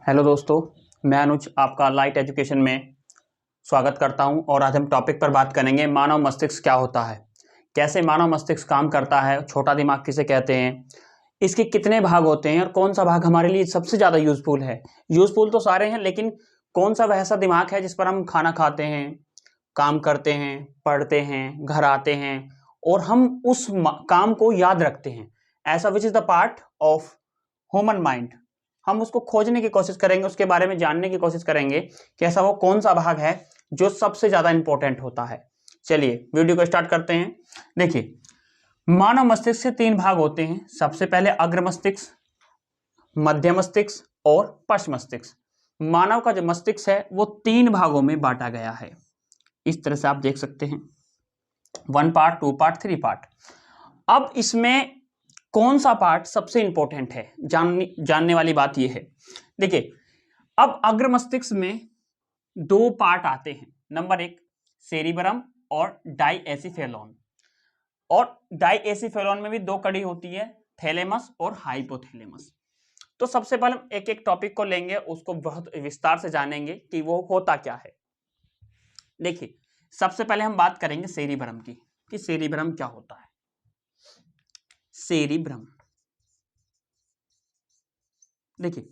Hello दोस्तों, मैं अनुज आपका लाइट एजुकेशन में स्वागत करता हूं। और आज हम टॉपिक पर बात करेंगे मानव मस्तिष्क क्या होता है, कैसे मानव मस्तिष्क काम करता है, छोटा दिमाग किसे कहते हैं, इसके कितने भाग होते हैं और कौन सा भाग हमारे लिए सबसे ज़्यादा यूजफुल है। यूजफुल तो सारे हैं, लेकिन कौन सा वैसा दिमाग है जिस पर हम खाना खाते हैं, काम करते हैं, पढ़ते हैं, घर आते हैं और हम उस काम को याद रखते हैं। ऐसा which is the part of human mind. हम उसको खोजने की कोशिश करेंगे, उसके बारे में जानने की कोशिश करेंगे कि ऐसा वो कौन सा भाग है जो सबसे ज्यादा इंपॉर्टेंट होता है। चलिए वीडियो को स्टार्ट करते हैं। देखिए, मानव मस्तिष्क से तीन भाग होते हैं। सबसे पहले अग्र मस्तिष्क, मध्य मस्तिष्क और पश्च मस्तिष्क। मानव का जो मस्तिष्क है वो तीन भागों में बांटा गया है। इस तरह से आप देख सकते हैं, 1 पार्ट, 2 पार्ट, 3 पार्ट। अब इसमें कौन सा पार्ट सबसे इंपॉर्टेंट है, जानने वाली बात यह है। देखिए, अब अग्र मस्तिष्क में दो पार्ट आते हैं। नंबर 1 सेरिब्रम और डाइएसिफेलॉन। और डाइएसिफेलॉन में भी दो कड़ी होती है, थैलेमस और हाइपोथैलेमस। तो सबसे पहले हम एक एक टॉपिक को लेंगे, उसको बहुत विस्तार से जानेंगे कि वो होता क्या है। देखिए, सबसे पहले हम बात करेंगे सेरिब्रम की, कि सेरिब्रम क्या होता है। सेरिब्रम, देखिए,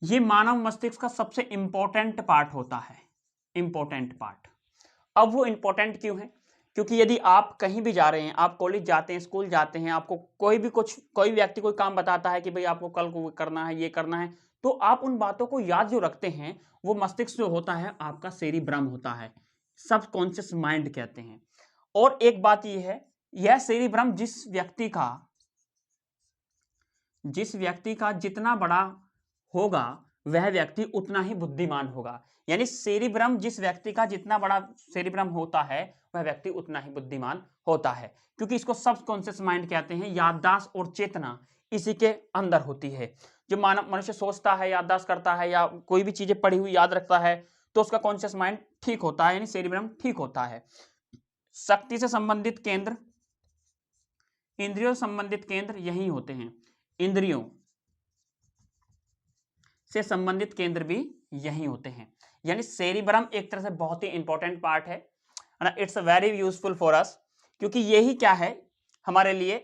ये मानव मस्तिष्क का सबसे इंपॉर्टेंट पार्ट होता है। Important part. अब वो इंपॉर्टेंट क्यों है? क्योंकि यदि आप कहीं भी जा रहे हैं, आप कॉलेज जाते हैं, स्कूल जाते हैं, आपको कोई व्यक्ति कोई काम बताता है कि भाई आपको कल को करना है, ये करना है, तो आप उन बातों को याद जो रखते हैं, वो मस्तिष्क जो होता है आपका सेरिब्रम होता है, सबकॉन्शियस माइंड कहते हैं। और एक बात यह है, यह सेरिब्रम जिस व्यक्ति का जितना बड़ा होगा वह व्यक्ति उतना ही बुद्धिमान होगा। यानी सेरिब्रम जिस व्यक्ति का जितना बड़ा सेरिब्रम होता है वह व्यक्ति उतना ही बुद्धिमान होता है, क्योंकि इसको सबकॉन्शियस माइंड कहते हैं। याददाश्त और चेतना इसी के अंदर होती है। जो मनुष्य सोचता है, याददाश्त करता है या कोई भी चीजें पढ़ी हुई याद रखता है, तो उसका कॉन्शियस माइंड ठीक होता है, यानी सेरिब्रम ठीक होता है। शक्ति से संबंधित केंद्र, इंद्रियों से संबंधित केंद्र यही होते हैं। इंद्रियों से संबंधित केंद्र भी यही होते हैं। यानी सेरिब्रम एक तरह से बहुत ही इंपॉर्टेंट पार्ट है ना। It's very useful for us, क्योंकि यही क्या है, हमारे लिए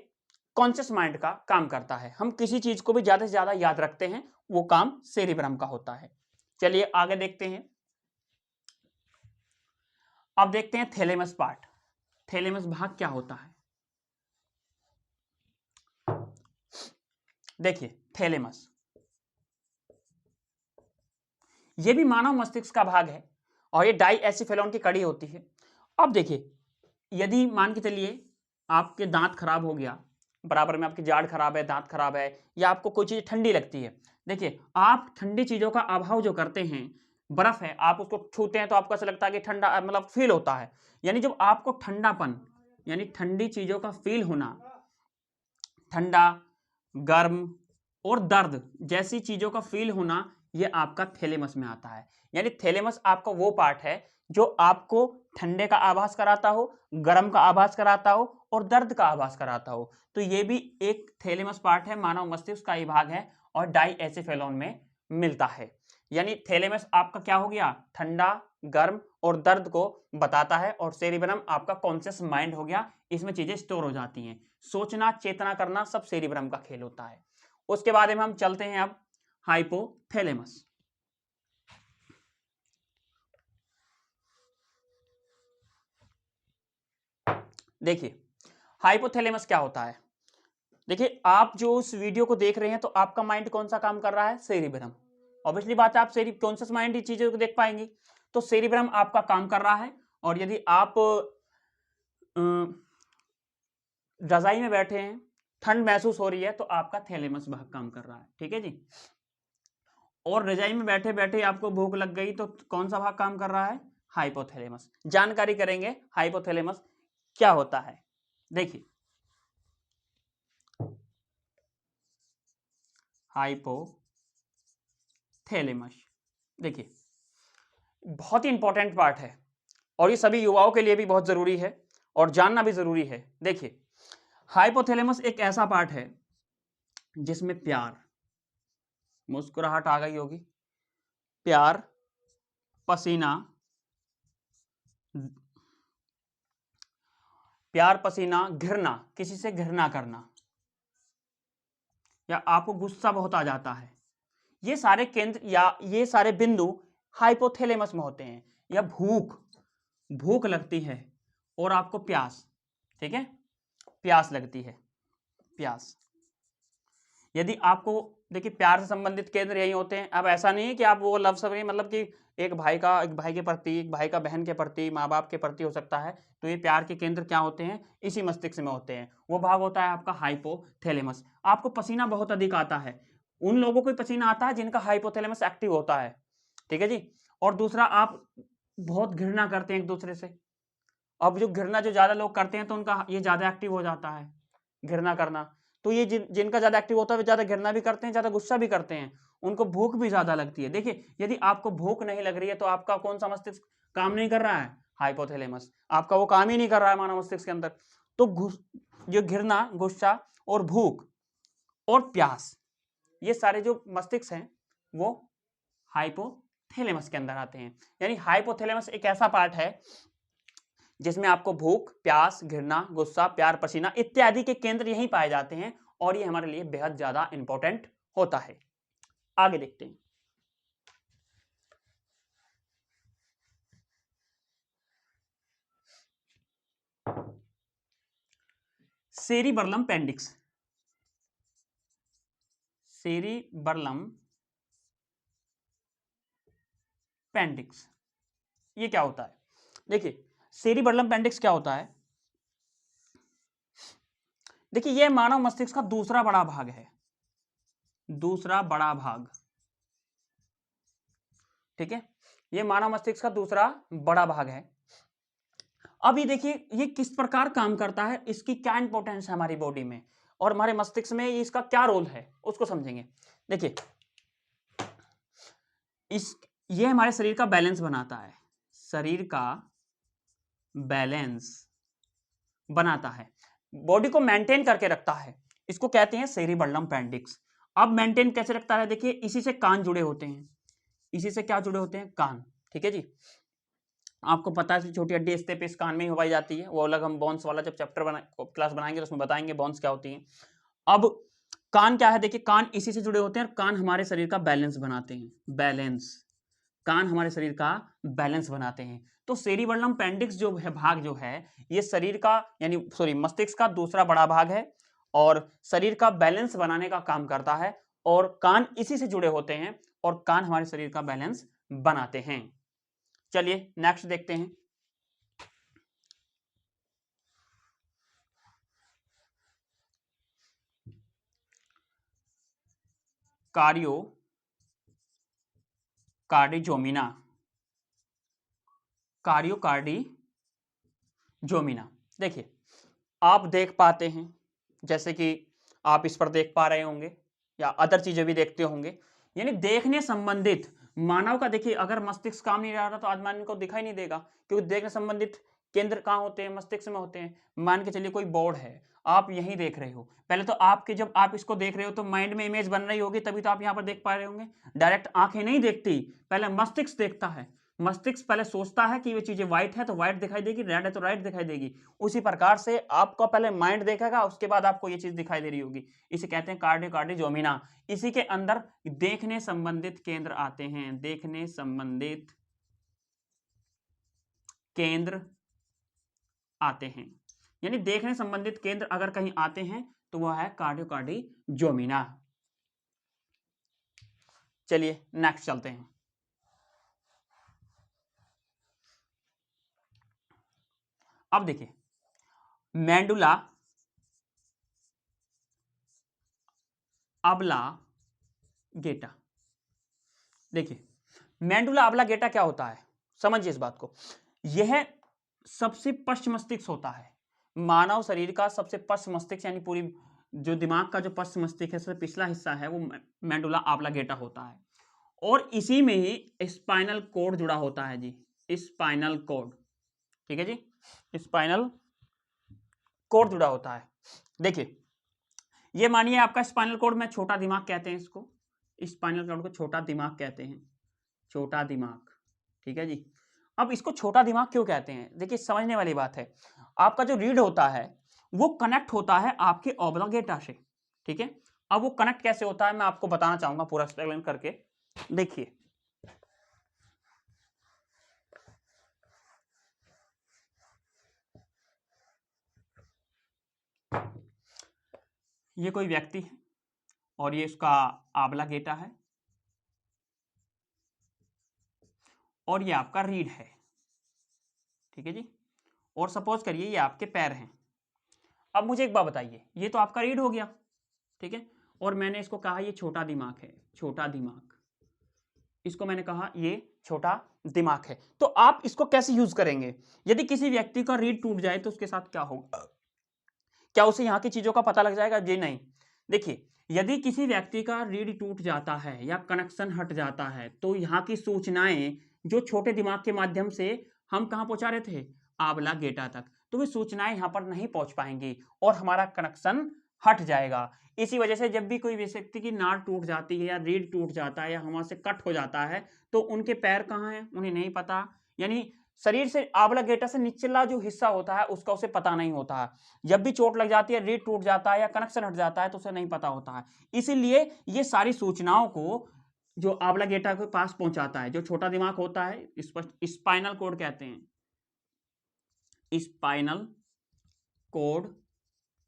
कॉन्शियस माइंड का काम करता है। हम किसी चीज को भी ज्यादा से ज्यादा याद रखते हैं, वो काम सेरिब्रम का होता है। चलिए आगे देखते हैं। अब देखते हैं थैलेमस पार्ट। थैलेमस भाग क्या होता है। देखिए, थैलेमस ये भी मानव मस्तिष्क का भाग है और ये डाइएसिफेलॉन की कड़ी होती है। अब देखिए, यदि मान के चलिए आपके दांत खराब हो गया, बराबर में आपकी जाड़ खराब है, दांत खराब है, या आपको कोई चीज ठंडी लगती है। देखिए, आप ठंडी चीजों का अभाव जो करते हैं, बर्फ है, आप उसको छूते हैं तो आपको ऐसा लगता है कि ठंडा, मतलब फील होता है। यानी जब आपको ठंडापन, यानी ठंडी चीजों का फील होना, ठंडा, गर्म और दर्द जैसी चीजों का फील होना, ये आपका थैलेमस में आता है। यानी थैलेमस आपका वो पार्ट है जो आपको ठंडे का आभास कराता हो, गर्म का आभास कराता हो और दर्द का आभास कराता हो। तो ये भी एक थैलेमस पार्ट है, मानव मस्तिष्क का ही भाग है और डाइएसिफेलॉन में मिलता है। यानी थैलेमस आपका क्या हो गया, ठंडा, गर्म और दर्द को बताता है, और सेरिब्रम आपका कॉन्शियस माइंड हो गया, इसमें चीजें स्टोर हो जाती हैं। सोचना, चेतना करना सब सेरिब्रम का खेल होता है। उसके बाद में हम चलते हैं अब हाइपोथैलेमस। देखिए, हाइपोथैलेमस क्या होता है। देखिए, आप जो उस वीडियो को देख रहे हैं तो आपका माइंड कौन सा काम कर रहा है, सेरिब्रम। ऑब्वियसली बात है, आप कॉन्शियस माइंड ही चीजों को देख पाएंगे, तो सेरिब्रम आपका काम कर रहा है। और यदि आप रजाई में बैठे हैं, ठंड महसूस हो रही है, तो आपका थैलेमस भाग काम कर रहा है। ठीक है जी। और रजाई में बैठे बैठे आपको भूख लग गई, तो कौन सा भाग काम कर रहा है, हाइपोथैलेमस। जानकारी करेंगे हाइपोथैलेमस क्या होता है। देखिए, हाइपोथैलेमस, देखिए, बहुत ही इंपॉर्टेंट पार्ट है और ये सभी युवाओं के लिए भी बहुत जरूरी है और जानना भी जरूरी है। देखिए, हाइपोथैलेमस एक ऐसा पार्ट है जिसमें प्यार, मुस्कुराहट आ गई होगी, प्यार, पसीना, प्यार, पसीना, घृणा, किसी से घृणा करना, या आपको गुस्सा बहुत आ जाता है, ये सारे केंद्र या ये सारे बिंदु हाइपोथैलेमस में होते हैं। या भूख, भूख लगती है और आपको प्यास, ठीक है, प्यास लगती है, प्यास, यदि आपको, देखिए प्यार से संबंधित केंद्र यही होते हैं। अब ऐसा नहीं है कि आप वो लव सभी, मतलब कि एक भाई के प्रति, एक भाई का बहन के प्रति, माँ बाप के प्रति हो सकता है, तो ये प्यार के केंद्र क्या होते हैं, इसी मस्तिष्क में होते हैं। वो भाग होता है आपका हाइपोथैलेमस। आपको पसीना बहुत अधिक आता है, उन लोगों को पसीना आता है जिनका हाइपोथैलेमस एक्टिव होता है, ठीक है जी। और दूसरा, आप बहुत घृणा करते हैं एक दूसरे से। अब जो घृणा जो ज्यादा लोग करते हैं तो उनका ये ज्यादा एक्टिव हो जाता है, घृणा करना। तो ये जिनका ज्यादा एक्टिव होता है वे ज्यादा घृणा भी करते हैं, ज्यादा गुस्सा भी करते हैं, उनको भूख भी ज्यादा लगती है। देखिए, यदि आपको भूख नहीं लग रही है तो आपका कौन सा मस्तिष्क काम नहीं कर रहा है, हाइपोथैलेमस, आपका वो काम ही नहीं कर रहा है मानव मस्तिष्क के अंदर। तो जो घृणा, गुस्सा और भूख और प्यास, ये सारे जो मस्तिष्क हैं वो हाइपोथैलेमस के अंदर आते हैं। यानी हाइपोथैलेमस एक ऐसा पार्ट है जिसमें आपको भूख, प्यास, घृणा, गुस्सा, प्यार, पसीना इत्यादि के केंद्र यहीं पाए जाते हैं, और ये हमारे लिए बेहद ज्यादा इंपॉर्टेंट होता है। आगे देखते हैं। सेरिबैलम पेंडिक्स, सेरिबैलम पेंडिक्स, ये क्या होता है? देखिए, सेरिबैलम पेंडिक्स क्या होता है? देखिए, यह मानव मस्तिष्क का दूसरा बड़ा भाग है, दूसरा बड़ा भाग, ठीक है, यह मानव मस्तिष्क का दूसरा बड़ा भाग है। अब ये देखिए, ये किस प्रकार काम करता है, इसकी क्या इंपॉर्टेंस है हमारी बॉडी में और हमारे मस्तिष्क में, इसका क्या रोल है, उसको समझेंगे। देखिए, ये हमारे शरीर का बैलेंस बनाता है, शरीर का बैलेंस बनाता है, बॉडी को मेंटेन करके रखता है, इसको कहते हैं सेरिबैलम पेंडिक्स। अब मेंटेन कैसे रखता है? देखिए, इसी से कान जुड़े होते हैं, इसी से क्या जुड़े होते हैं? कान, ठीक है जी। आपको पता है छोटी हड्डी स्टेपिस कान में ही होई जाती है, वो अलग हम बोन्स वाला जब चैप्टर क्लास बनाएंगे तो उसमें बताएंगे बोन्स क्या होती हैं। अब कान क्या है? देखिए, कान इसी से जुड़े होते हैं और कान हमारे शरीर का बैलेंस बनाते हैं, बैलेंस, कान हमारे शरीर का बैलेंस बनाते हैं। तो सेरिबैलम पेंडिक्स जो है, भाग जो है, ये शरीर का, यानी सॉरी, मस्तिष्क का दूसरा बड़ा भाग है और शरीर का बैलेंस बनाने का काम करता है, और कान इसी से जुड़े होते हैं और कान हमारे शरीर का बैलेंस बनाते हैं। चलिए नेक्स्ट देखते हैं। कार्डियोकार्डिजोमिना, कार्डियोकार्डिजोमिना। देखिए, आप देख पाते हैं, जैसे कि आप इस पर देख पा रहे होंगे या अदर चीजें भी देखते होंगे, यानी देखने संबंधित मानव का, देखिए अगर मस्तिष्क काम नहीं रहा था तो आदमी को दिखाई नहीं देगा, क्योंकि देखने संबंधित केंद्र कहाँ होते हैं? मस्तिष्क में होते हैं। मान के चलिए कोई बोर्ड है, आप यहीं देख रहे हो, पहले तो आपके, जब आप इसको देख रहे हो तो माइंड में इमेज बन रही होगी, तभी तो आप यहाँ पर देख पा रहे होंगे। डायरेक्ट आंखें नहीं देखती, पहले मस्तिष्क देखता है, मस्तिष्क पहले सोचता है कि ये चीजें व्हाइट है तो व्हाइट दिखाई देगी, रेड है तो रेड दिखाई देगी। उसी प्रकार से आपका पहले माइंड देखेगा, उसके बाद आपको ये चीज दिखाई दे रही होगी। इसे कहते हैं कार्डियोकार्डिजोमिना। इसी के अंदर देखने संबंधित केंद्र आते हैं, देखने संबंधित केंद्र आते हैं, यानी देखने संबंधित केंद्र अगर कहीं आते हैं तो वह है कार्डियोकार्डिजोमिना। चलिए नेक्स्ट चलते हैं। अब देखिए, मेंडुला ऑब्लांगेटा। देखिए, मेंडुला ऑब्लांगेटा क्या होता है, समझिए इस बात को। यह सबसे पश्च मस्तिष्क होता है, मानव शरीर का सबसे पश्च मस्तिष्क, यानी पूरी जो दिमाग का जो पश्च मस्तिष्क है, सबसे पिछला हिस्सा है, वो मेंडुला ऑब्लांगेटा होता है। और इसी में ही स्पाइनल कोड जुड़ा होता है जी, स्पाइनल कोड, ठीक है जी, स्पाइनल कोड जुड़ा होता है। देखिए, ये मानिए आपका स्पाइनल कोड में छोटा दिमाग कहते हैं इसको, स्पाइनल कोड को छोटा दिमाग कहते हैं, छोटा दिमाग, ठीक है जी। अब इसको छोटा दिमाग क्यों कहते हैं? देखिए समझने वाली बात है। आपका जो रीढ़ होता है वो कनेक्ट होता है आपके ऑब्लिगेटा से, ठीक है। अब वो कनेक्ट कैसे होता है मैं आपको बताना चाहूंगा पूरा एक्सप्लेन करके। देखिए ये कोई व्यक्ति है और ये इसका ऑब्लिगेटा है और ये आपका रीढ़ है, ठीक है जी। और सपोज करिए ये आपके पैर हैं। अब मुझे एक बात बताइए, ये तो आपका रीढ़ हो गया, ठीक है, और मैंने इसको कहा ये छोटा दिमाग है, छोटा दिमाग, इसको मैंने कहा ये छोटा दिमाग है। तो आप इसको कैसे यूज करेंगे? यदि किसी व्यक्ति का रीढ़ टूट जाए तो उसके साथ क्या होगा? क्या उसे यहाँ की चीजों का पता लग जाएगा? जी नहीं। देखिए यदि किसी व्यक्ति का रीढ़ टूट जाता है या कनेक्शन हट जाता है तो यहाँ की सूचनाएं जो छोटे दिमाग के माध्यम से हम कहाँ पहुंचा रहे थे, आंवला गेटा तक, तो वे सूचनाएं यहाँ पर नहीं पहुंच पाएंगी और हमारा कनेक्शन हट जाएगा। इसी वजह से जब भी कोई व्यक्ति की नाड़ टूट जाती है या रीढ़ टूट जाता है या हमारे से कट हो जाता है तो उनके पैर कहाँ हैं उन्हें नहीं पता, यानी शरीर से आंवला गेटा से निचला जो हिस्सा होता है उसका उसे पता नहीं होता है। जब भी चोट लग जाती है, रीढ़ टूट जाता है या कनेक्शन हट जाता है तो उसे नहीं पता होता है। इसीलिए ये सारी सूचनाओं को जो आंवला गेटा के पास पहुंचाता है, जो छोटा दिमाग होता है, स्पाइनल कोड कहते हैं, स्पाइनल कोड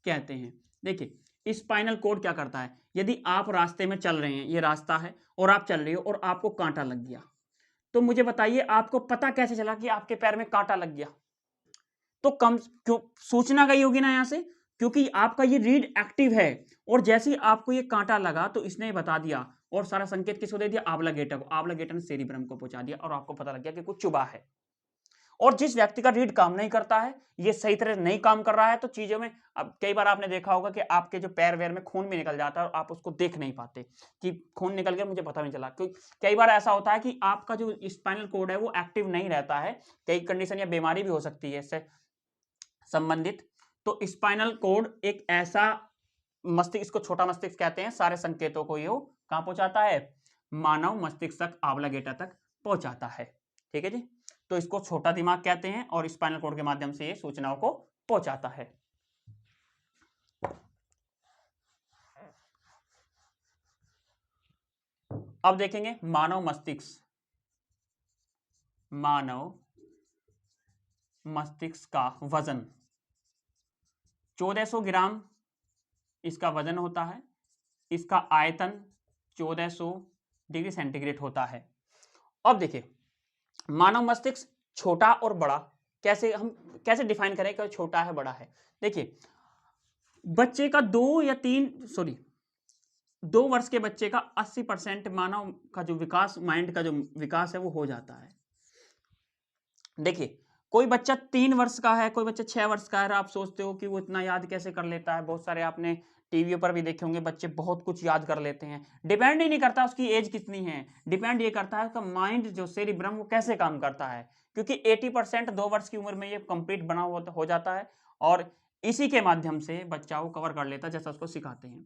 कहते हैं। देखिए स्पाइनल कोड क्या करता है, यदि आप रास्ते में चल रहे हैं, ये रास्ता है और आप चल रहे हो और आपको कांटा लग गया, तो मुझे बताइए आपको पता कैसे चला कि आपके पैर में कांटा लग गया? तो कम क्यों सूचना गई होगी ना यहां से, क्योंकि आपका ये रीड एक्टिव है और जैसे ही आपको ये कांटा लगा तो इसने बता दिया और सारा संकेत किसको दे दिया, आंवला गेटा को। आंवला गेटा ने सेरिब्रम को पहुंचा दिया और आपको पता लग गया कि कुछ चुभा है। और जिस व्यक्ति का रीढ़ काम नहीं करता है, ये सही तरह नहीं काम कर रहा है, तो चीजों में अब कई बार आपने देखा होगा कि आपके जो पैर वैर में खून भी निकल जाता है और आप उसको देख नहीं पाते कि खून निकल गया, मुझे पता नहीं चला। क्योंकि कई बार ऐसा होता है कि आपका जो स्पाइनल कोड है वो एक्टिव नहीं रहता है, कई कंडीशन या बीमारी भी हो सकती है इससे संबंधित। तो स्पाइनल कोड एक ऐसा मस्तिष्क, इसको छोटा मस्तिष्क कहते हैं, सारे संकेतों को ये कहां पहुंचाता है, मानव मस्तिष्क तक, आंवला गेटा तक पहुंचाता है, ठीक है जी। तो इसको छोटा दिमाग कहते हैं और स्पाइनल कोड के माध्यम से ये सूचनाओं को पहुंचाता है। अब देखेंगे मानव मस्तिष्क, मानव मस्तिष्क का वजन 1400 ग्राम इसका वजन होता है, इसका आयतन 1400 डिग्री सेंटीग्रेड होता है। अब देखिए मानव मस्तिष्क छोटा और बड़ा कैसे, हम कैसे डिफाइन करें कि छोटा है बड़ा है? देखिए बच्चे का 2 वर्ष के बच्चे का 80% मानव का जो विकास, माइंड का जो विकास है वो हो जाता है। देखिए कोई बच्चा 3 वर्ष का है, कोई बच्चा 6 वर्ष का है, आप सोचते हो कि वो इतना याद कैसे कर लेता है? बहुत सारे आपने टीवी पर भी देखे होंगे, बच्चे बहुत कुछ याद कर लेते हैं। डिपेंड ही नहीं करता उसकी एज कितनी है, डिपेंड ये करता है उसका माइंड जो सेरिब्रम वो कैसे काम करता है, क्योंकि 80% 2 वर्ष की उम्र में ये कंप्लीट बना हो जाता है और इसी के माध्यम से बच्चा वो कवर कर लेता है जैसा उसको सिखाते हैं।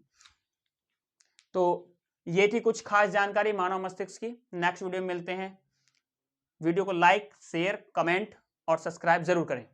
तो ये थी कुछ खास जानकारी मानव मस्तिष्क की। नेक्स्ट वीडियो में मिलते हैं। वीडियो को लाइक, शेयर, कमेंट और सब्सक्राइब जरूर करें।